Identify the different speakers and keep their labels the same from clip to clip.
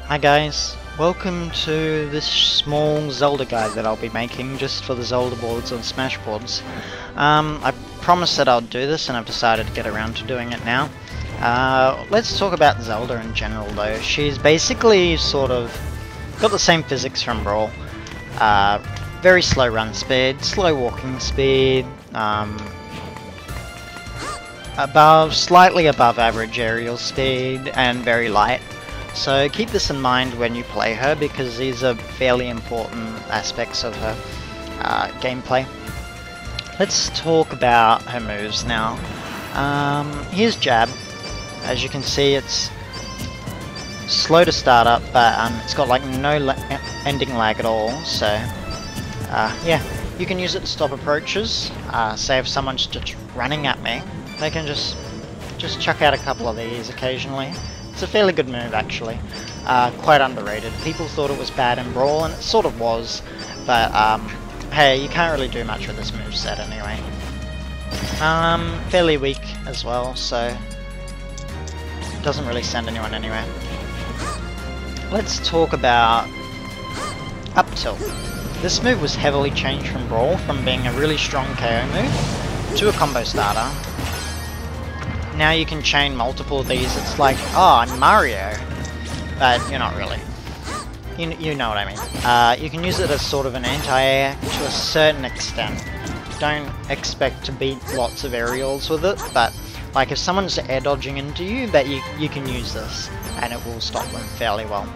Speaker 1: Hi guys, welcome to this small Zelda guide that I'll be making just for the Zelda boards on Smash boards. I promised that I'd do this and I've decided to get around to doing it now. Let's talk about Zelda in general though. She's basically sort of got the same physics from Brawl. Very slow run speed, slow walking speed, slightly above average aerial speed, and very light. So keep this in mind when you play her because these are fairly important aspects of her gameplay. Let's talk about her moves now. Here's Jab. As you can see, it's slow to start up, but it's got like no ending lag at all. So yeah, you can use it to stop approaches. Say if someone's just running at me, they can just chuck out a couple of these occasionally. It's a fairly good move actually, quite underrated. People thought it was bad in Brawl, and it sort of was, but hey, you can't really do much with this moveset anyway. Fairly weak as well, so it doesn't really send anyone anywhere. Let's talk about Uptilt. This move was heavily changed from Brawl, from being a really strong KO move to a combo starter. Now you can chain multiple of these. It's like, oh, I'm Mario, but you're not really. You know what I mean. You can use it as sort of an anti-air to a certain extent. Don't expect to beat lots of aerials with it, but like if someone's air dodging into you, that you can use this, and it will stop them fairly well.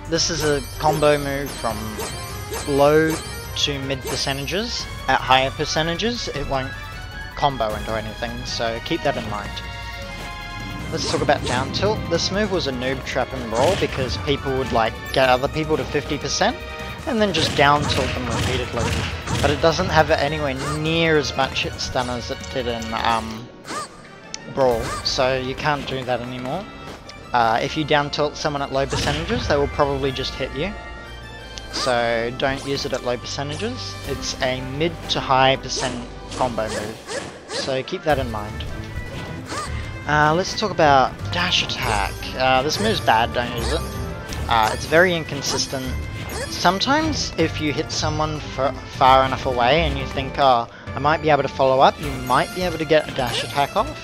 Speaker 1: This is a combo move from low to mid percentages. At higher percentages, it won't combo into anything, so keep that in mind. Let's talk about down tilt. This move was a noob trap in Brawl because people would like get other people to 50% and then just down tilt them repeatedly. But it doesn't have anywhere near as much hit stun as it did in Brawl, so you can't do that anymore. If you down tilt someone at low percentages, they will probably just hit you. So don't use it at low percentages. It's a mid to high percent combo move, so keep that in mind. Let's talk about dash attack. This move's bad, don't use it. It's very inconsistent. Sometimes if you hit someone far enough away and you think, oh, I might be able to follow up, you might be able to get a dash attack off.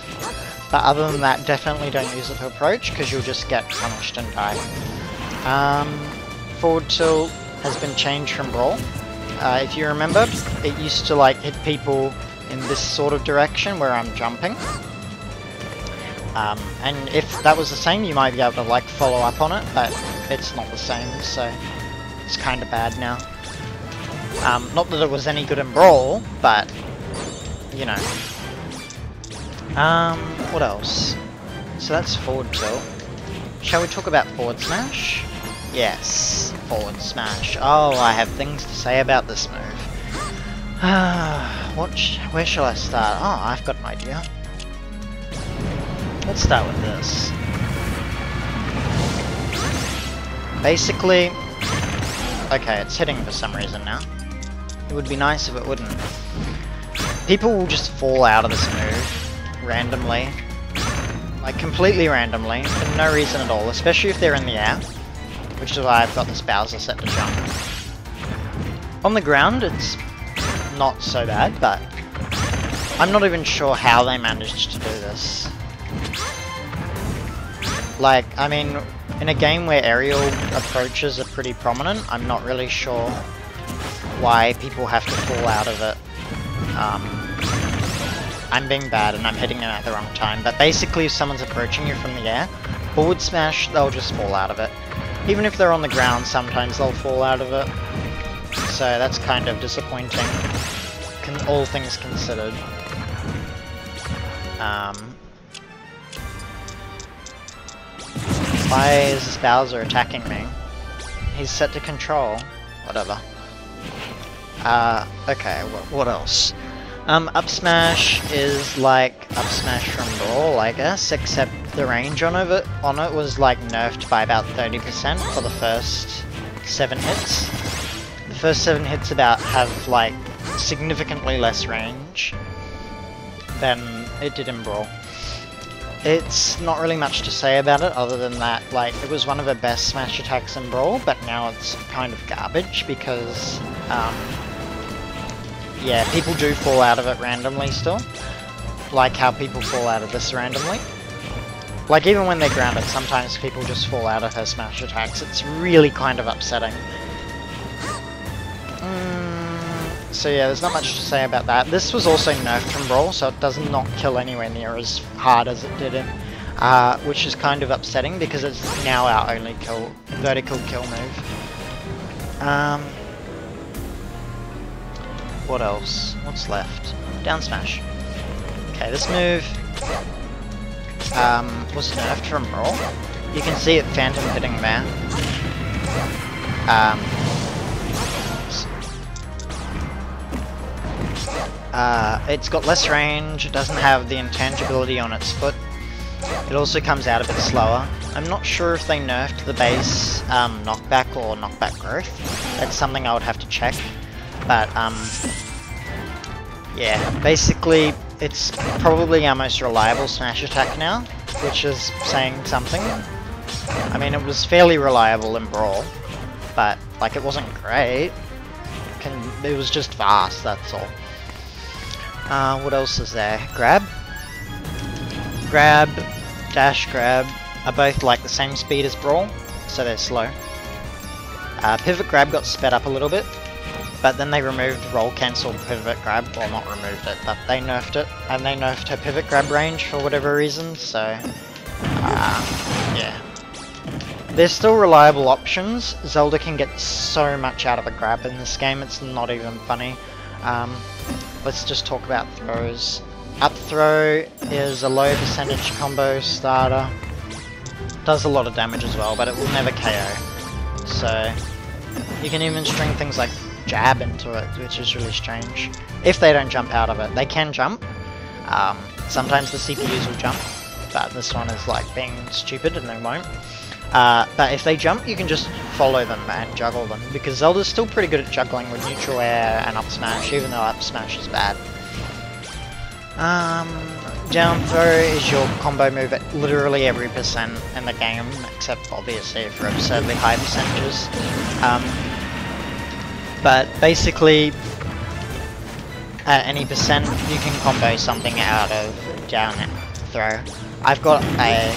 Speaker 1: But other than that, definitely don't use it to approach because you'll just get punished and die. Forward tilt has been changed from Brawl. If you remember, it used to like hit people in this sort of direction where I'm jumping. And if that was the same, you might be able to like follow up on it, but it's not the same, so it's kind of bad now. Not that it was any good in Brawl, but you know. What else? So that's forward tilt. Shall we talk about forward smash? Yes, forward smash. Oh, I have things to say about this move. Where shall I start? Oh, I've got an idea. Let's start with this. Basically, okay, it's hitting for some reason now. It would be nice if it wouldn't. People will just fall out of this move randomly, like completely randomly, for no reason at all, especially if they're in the air, which is why I've got this Bowser set to jump. On the ground, it's not so bad, but I'm not even sure how they managed to do this. Like, I mean, in a game where aerial approaches are pretty prominent, I'm not really sure why people have to fall out of it. I'm being bad and I'm hitting them at the wrong time, but basically if someone's approaching you from the air, forward smash, they'll just fall out of it. Even if they're on the ground, sometimes they'll fall out of it. So that's kind of disappointing, all things considered. Why is this Bowser attacking me? He's set to control. Whatever. Okay, what else? Up smash is like up smash from Brawl, I guess, except the range on it was like nerfed by about 30% for the first 7 hits. The first 7 hits have like significantly less range than it did in Brawl. It's not really much to say about it other than that, like, it was one of the best smash attacks in Brawl, but now it's kind of garbage because, yeah, people do fall out of it randomly still. Like how people fall out of this randomly. Like, even when they're grounded, sometimes people just fall out of her smash attacks. It's really kind of upsetting. So yeah, there's not much to say about that. This was also nerfed from Brawl, so it does not kill anywhere near as hard as it did in, which is kind of upsetting because it's now our only vertical kill move. What else? What's left? Down smash. Okay, this move was nerfed from Brawl. You can see it phantom hitting there. It's got less range, it doesn't have the intangibility on its foot. It also comes out a bit slower. I'm not sure if they nerfed the base knockback or knockback growth. That's something I would have to check. But yeah, basically it's probably our most reliable smash attack now, which is saying something. I mean, it was fairly reliable in Brawl, but like it wasn't great. It was just fast, that's all. What else is there? Grab, dash, grab are both like the same speed as Brawl, so they're slow. Pivot grab got sped up a little bit, but then they removed roll cancel pivot grab, well not removed it, but they nerfed it, and they nerfed her pivot grab range for whatever reason, so yeah. There's still reliable options. Zelda can get so much out of a grab in this game, it's not even funny. Let's just talk about throws. Up throw is a low percentage combo starter. Does a lot of damage as well, but it will never KO. So you can even string things like jab into it, which is really strange. If they don't jump out of it. They can jump. Sometimes the CPUs will jump, but this one is like being stupid and they won't. But if they jump, you can just follow them and juggle them, because Zelda's still pretty good at juggling with neutral air and up smash, even though up smash is bad. Down throw is your combo move at literally every percent in the game, except obviously for absurdly high percentages. But basically, at any percent, you can combo something out of down throw. I've got a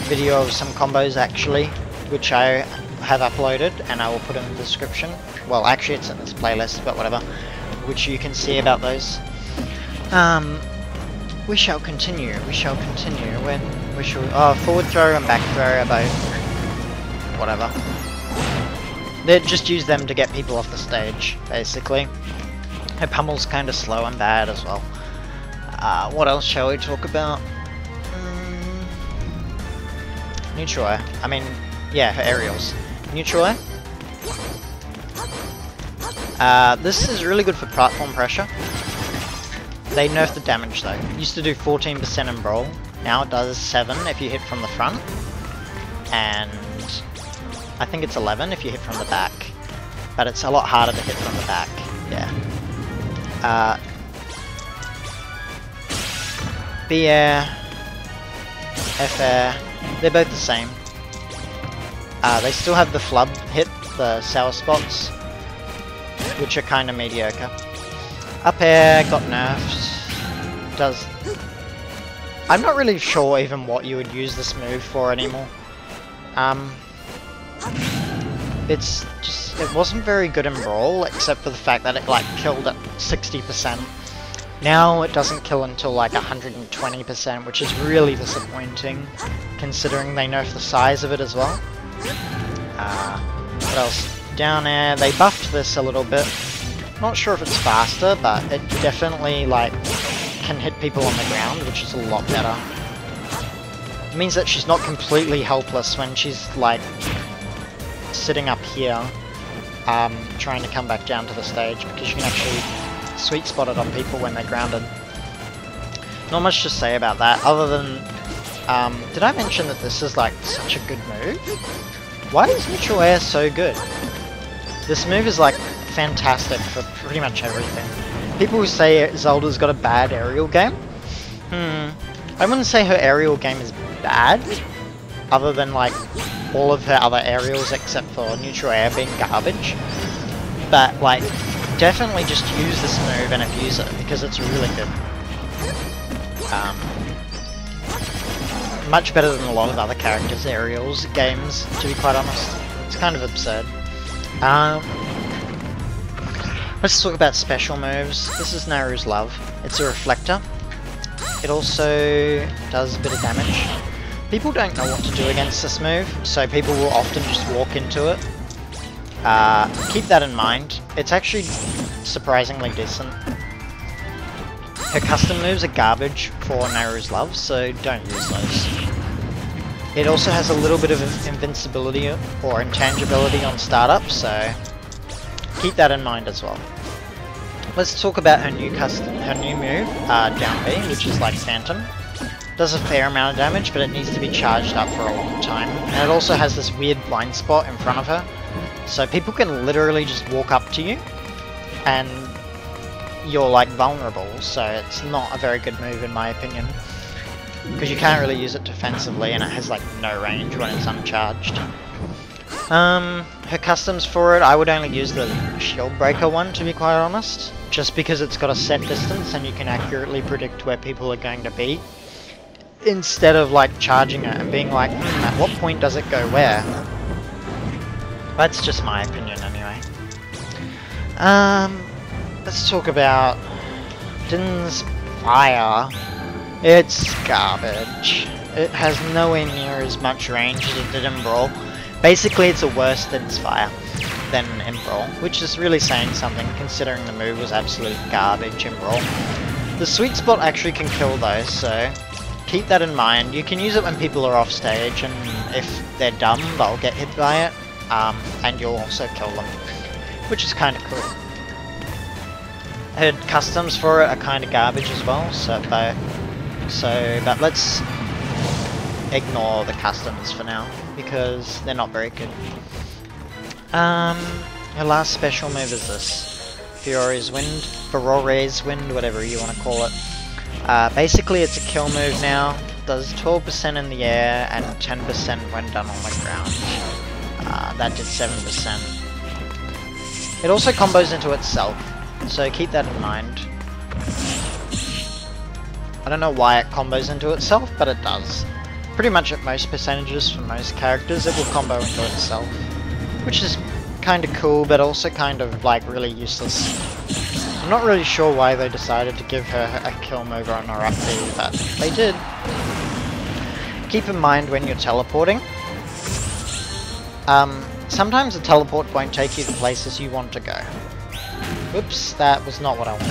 Speaker 1: video of some combos actually, which I have uploaded and I will put in the description. Well, actually it's in this playlist, but whatever, which you can see about those. We shall continue, when we shall, forward throw and back throw are both, whatever. They just use them to get people off the stage, basically. Her pummel's kinda slow and bad as well. What else shall we talk about? Neutral air. I mean, yeah, her aerials. Neutral air. This is really good for platform pressure. They nerfed the damage though. It used to do 14% in Brawl. Now it does 7 if you hit from the front. And I think it's 11 if you hit from the back. But it's a lot harder to hit from the back. Yeah. B-air. F-air. They're both the same. They still have the flub hit, the sour spots, which are kind of mediocre. Up air got nerfed. I'm not really sure even what you would use this move for anymore. It's just, it wasn't very good in Brawl, except for the fact that it like killed at 60%. Now it doesn't kill until like 120%, which is really disappointing, considering they nerfed the size of it as well. What else? Down air, they buffed this a little bit. Not sure if it's faster, but it definitely like can hit people on the ground, which is a lot better. It means that she's not completely helpless when she's like sitting up here, trying to come back down to the stage, because you can actually sweet spot it on people when they're grounded. Not much to say about that, other than, did I mention that this is like such a good move? Why is neutral air so good? This move is like fantastic for pretty much everything. People who say Zelda's got a bad aerial game, I wouldn't say her aerial game is bad, other than like all of her other aerials except for neutral air being garbage. But like, definitely just use this move and abuse it because it's really good. Much better than a lot of other characters' aerials games, to be quite honest. It's kind of absurd. Let's talk about special moves. This is Nayru's Love. It's a reflector. It also does a bit of damage. People don't know what to do against this move, so people will often just walk into it. Keep that in mind. It's actually surprisingly decent. Her custom moves are garbage for Nayru's Love, so don't use those. It also has a little bit of invincibility or intangibility on startup, so keep that in mind as well. Let's talk about her new move, down B, which is like Phantom. Does a fair amount of damage, but it needs to be charged up for a long time. And it also has this weird blind spot in front of her, so people can literally just walk up to you, and you're like vulnerable, so it's not a very good move in my opinion. Because you can't really use it defensively, and it has like no range when it's uncharged. Her customs for it, I would only use the Shield Breaker one, to be quite honest. Just because it's got a set distance and you can accurately predict where people are going to be. Instead of like charging it and being like, at what point does it go where? That's just my opinion anyway. Let's talk about Din's Fire. It's garbage. It has nowhere near as much range as it did in Brawl. Basically, it's a worse Din's Fire than in Brawl, which is really saying something considering the move was absolute garbage in Brawl. The sweet spot actually can kill though, so keep that in mind. You can use it when people are off stage, and if they're dumb, they'll get hit by it, and you'll also kill them, which is kind of cool. Her customs for it are kind of garbage as well, but let's ignore the customs for now, because they're not very good. Her last special move is this. Farore's Wind, whatever you want to call it. Basically it's a kill move now. Does 12% in the air and 10% when done on the ground. That did 7%. It also combos into itself, so keep that in mind. I don't know why it combos into itself, but it does. Pretty much at most percentages for most characters it will combo into itself. Which is kind of cool, but also kind of like really useless. I'm not really sure why they decided to give her a kill move on her up B, but they did. Keep in mind when you're teleporting. Sometimes the teleport won't take you to places you want to go. Whoops, that was not what I wanted.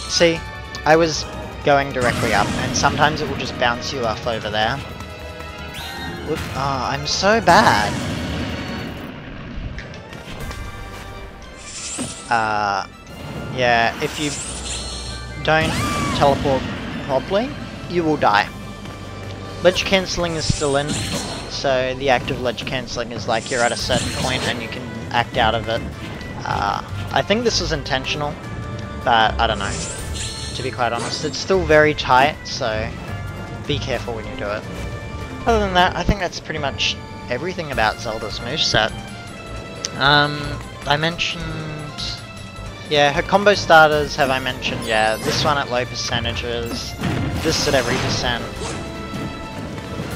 Speaker 1: See, I was going directly up, and sometimes it will just bounce you off over there. Whoop, oh, I'm so bad. Yeah, if you don't teleport properly, you will die. Ledge cancelling is still in, so the active ledge cancelling is like you're at a certain point and you can act out of it. I think this was intentional, but I don't know. To be quite honest, it's still very tight, so be careful when you do it. Other than that, I think that's pretty much everything about Zelda's moveset. I mentioned... yeah, her combo starters have I mentioned, yeah. This one at low percentages, this at every percent.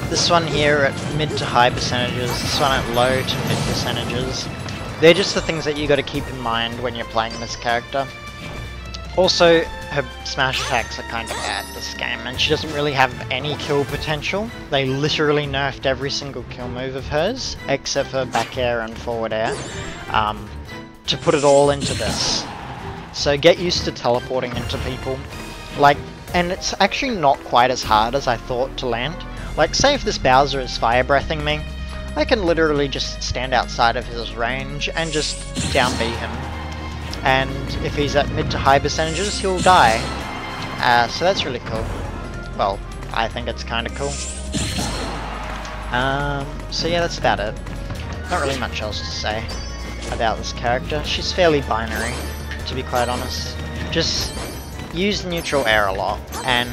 Speaker 1: This one here at mid to high percentages, this one at low to mid percentages. They're just the things that you got to keep in mind when you're playing this character. Also, her smash attacks are kind of bad this game, and she doesn't really have any kill potential. They literally nerfed every single kill move of hers, except for back air and forward air, to put it all into this. So get used to teleporting into people. Like, and it's actually not quite as hard as I thought to land. Like, say if this Bowser is fire breathing me, I can literally just stand outside of his range and just down B him. And if he's at mid to high percentages, he'll die. So that's really cool. Well, I think it's kind of cool. So yeah, that's about it. Not really much else to say about this character. She's fairly binary, to be quite honest. Just use neutral air a lot, and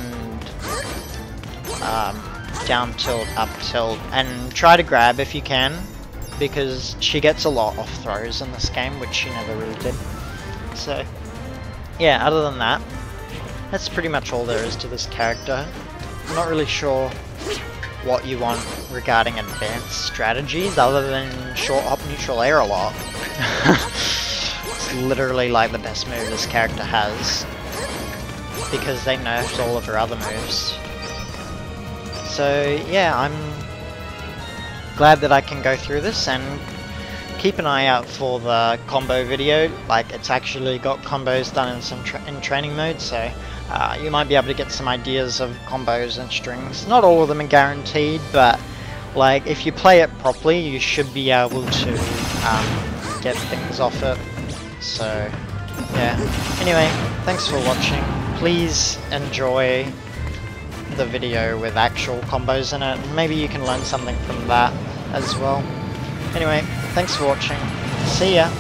Speaker 1: down tilt, up tilt, and try to grab if you can, because she gets a lot off throws in this game, which she never really did. So yeah, other than that, that's pretty much all there is to this character. I'm not really sure what you want regarding advanced strategies other than short hop neutral air a lot. It's literally like the best move this character has, because they nerfed all of her other moves. So yeah, I'm glad that I can go through this, and keep an eye out for the combo video. Like, it's actually got combos done in some training mode, so you might be able to get some ideas of combos and strings. Not all of them are guaranteed, but like if you play it properly, you should be able to get things off it. So yeah. Anyway, thanks for watching. Please enjoy the video with actual combos in it, and maybe you can learn something from that as well. Anyway, thanks for watching. See ya!